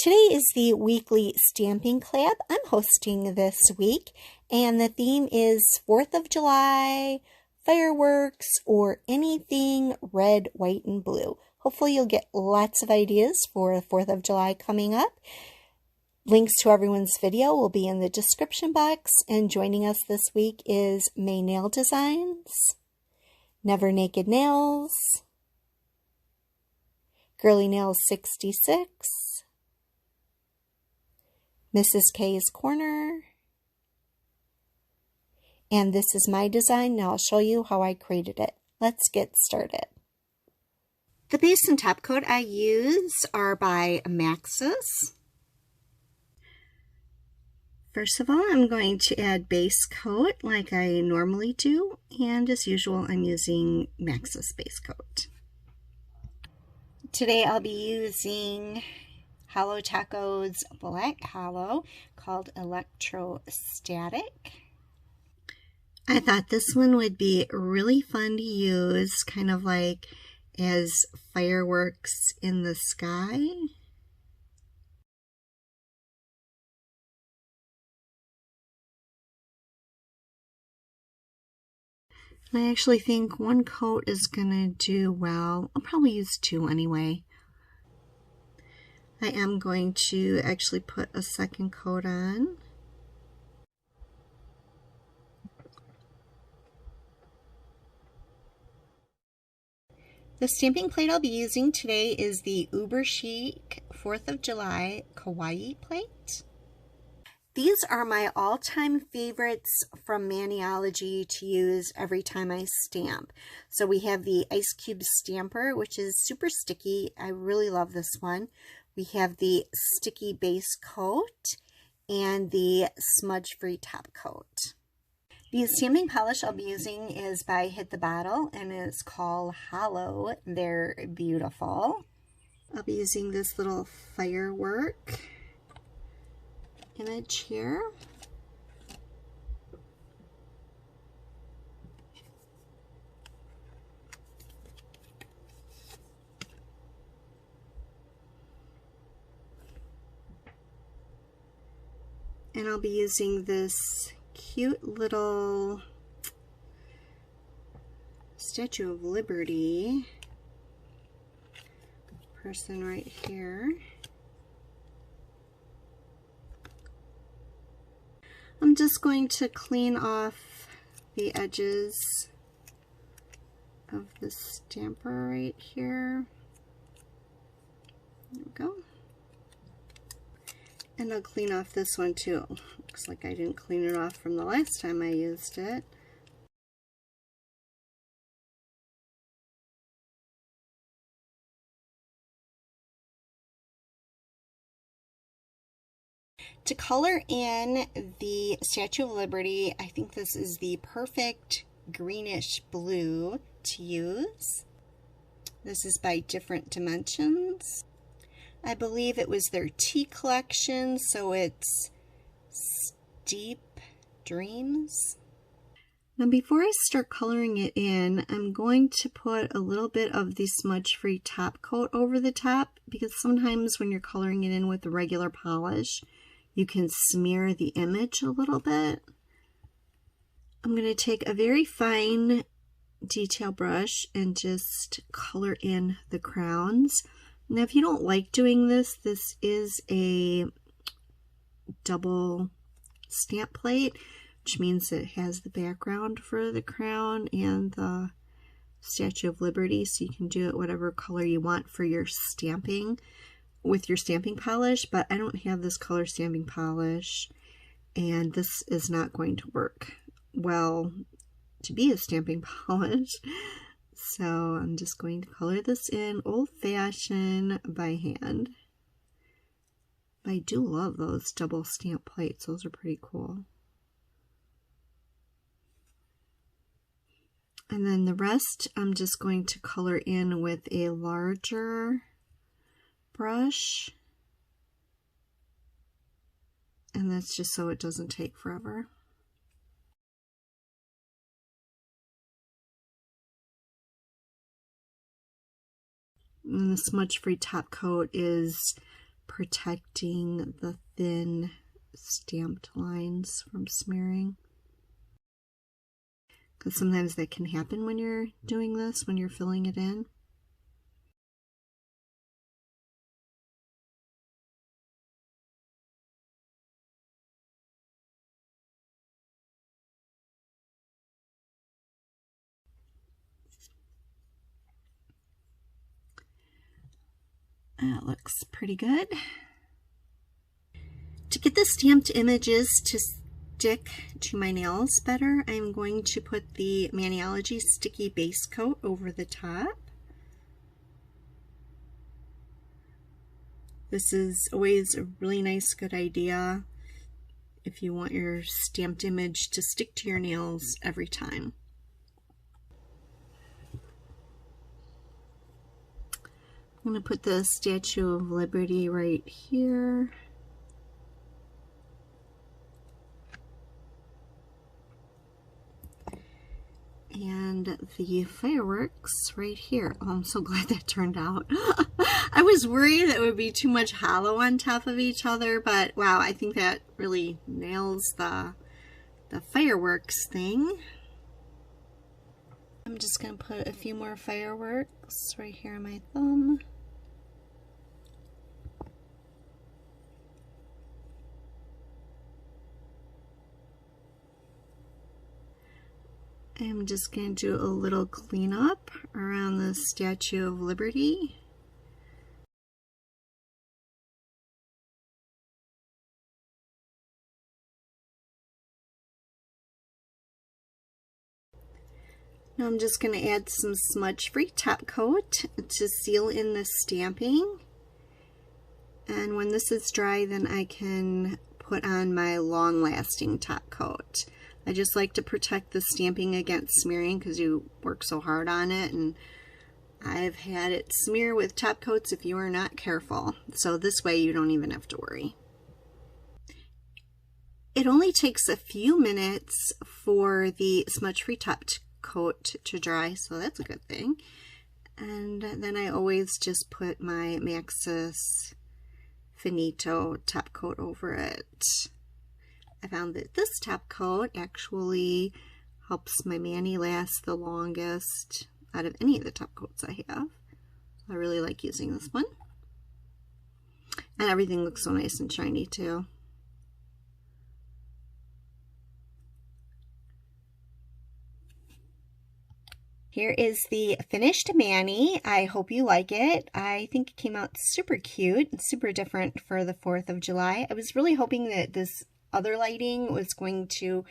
Today is the weekly stamping collab. I'm hosting this week, and the theme is 4th of July, fireworks, or anything red, white, and blue. Hopefully you'll get lots of ideas for the 4th of July coming up. Links to everyone's video will be in the description box, and joining us this week is May Nail Designs, Never Naked Nails, Girly Nails 66, Mrs. K's Korner, and this is my design. Now I'll show you how I created it. Let's get started. The base and top coat I use are by Maxus. First of all, I'm going to add base coat like I normally do, and as usual, I'm using Maxus base coat. Today I'll be using Hollow Taco's Black Hollow called Electrostatic. I thought this one would be really fun to use, kind of like as fireworks in the sky. I actually think one coat is gonna do well. I'll probably use two anyway. I am going to actually put a second coat on. The stamping plate I'll be using today is the Uber Chic 4th of July Kawaii plate. These are my all-time favorites from Maniology to use every time I stamp. So we have the Ice Cube Stamper, which is super sticky. I really love this one. We have the sticky base coat and the smudge-free top coat. The stamping polish I'll be using is by Hit the Bottle, and it's called Hollow. They're beautiful. I'll be using this little firework image here. And I'll be using this cute little Statue of Liberty person right here. I'm just going to clean off the edges of the stamper right here. There we go. And I'll clean off this one too. Looks like I didn't clean it off from the last time I used it. To color in the Statue of Liberty, I think this is the perfect greenish blue to use. This is by Different Dimensions. I believe it was their tea collection, so it's Steep Dreams. Now before I start coloring it in, I'm going to put a little bit of the smudge-free top coat over the top, because sometimes when you're coloring it in with the regular polish, you can smear the image a little bit. I'm going to take a very fine detail brush and just color in the crowns. Now if you don't like doing this, this is a double stamp plate, which means it has the background for the crown and the Statue of Liberty, so you can do it whatever color you want for your stamping with your stamping polish, but I don't have this color stamping polish, and this is not going to work well to be a stamping polish. So I'm just going to color this in old-fashioned by hand. I do love those double stamp plates. Those are pretty cool. And then the rest I'm just going to color in with a larger brush. And that's just so it doesn't take forever. And the smudge-free top coat is protecting the thin stamped lines from smearing. Because sometimes that can happen when you're doing this, when you're filling it in. That looks pretty good. To get the stamped images to stick to my nails better, I'm going to put the Maniology Sticky Base Coat over the top. This is always a really nice, good idea if you want your stamped image to stick to your nails every time. I'm going to put the Statue of Liberty right here. And the fireworks right here. Oh, I'm so glad that turned out. I was worried that it would be too much hollow on top of each other, but wow, I think that really nails the fireworks thing. I'm just going to put a few more fireworks right here on my thumb. I'm just going to do a little cleanup around the Statue of Liberty. Now I'm just going to add some smudge-free top coat to seal in the stamping. And when this is dry, then I can put on my long-lasting top coat. I just like to protect the stamping against smearing because you work so hard on it, and I've had it smear with top coats if you are not careful. So this way you don't even have to worry. It only takes a few minutes for the smudge-free top coat to dry, so that's a good thing. And then I always just put my Maxus Finito top coat over it. I found that this top coat actually helps my mani last the longest out of any of the top coats I have. I really like using this one. And everything looks so nice and shiny too. Here is the finished mani. I hope you like it. I think it came out super cute and super different for the 4th of July. I was really hoping that this other lighting was going to,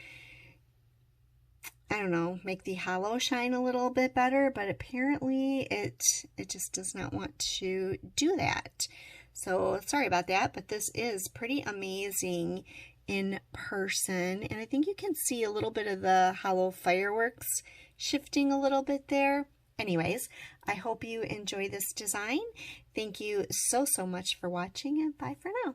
I don't know, make the hollow shine a little bit better, but apparently it just does not want to do that. So sorry about that, but this is pretty amazing in person, and I think you can see a little bit of the hollow fireworks shifting a little bit there. Anyways, I hope you enjoy this design. Thank you so much for watching, and bye for now.